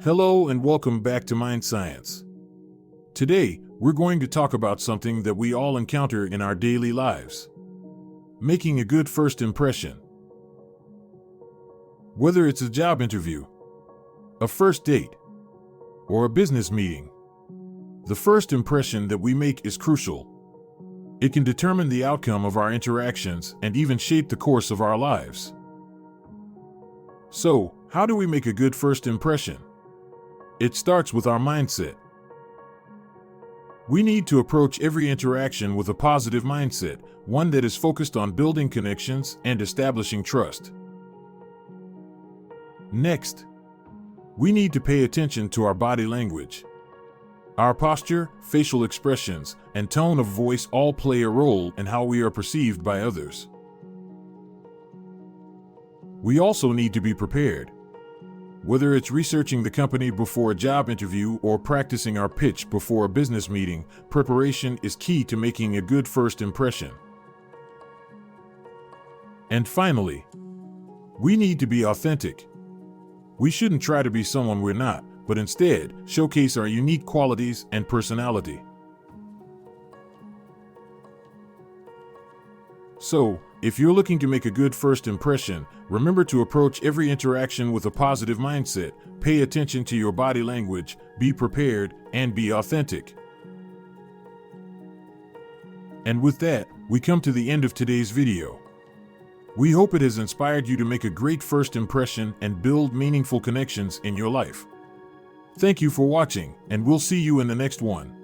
Hello and welcome back to Mind Science. Today, we're going to talk about something that we all encounter in our daily lives: making a good first impression. Whether it's a job interview, a first date, or a business meeting, the first impression that we make is crucial. It can determine the outcome of our interactions and even shape the course of our lives. So, how do we make a good first impression? It starts with our mindset. We need to approach every interaction with a positive mindset, one that is focused on building connections and establishing trust. Next, we need to pay attention to our body language. Our posture, facial expressions, and tone of voice all play a role in how we are perceived by others. We also need to be prepared. Whether it's researching the company before a job interview or practicing our pitch before a business meeting, preparation is key to making a good first impression. And finally, we need to be authentic. We shouldn't try to be someone we're not, but instead showcase our unique qualities and personality. So, if you're looking to make a good first impression, remember to approach every interaction with a positive mindset, pay attention to your body language, be prepared, and be authentic. And with that, we come to the end of today's video. We hope it has inspired you to make a great first impression and build meaningful connections in your life. Thank you for watching, and we'll see you in the next one.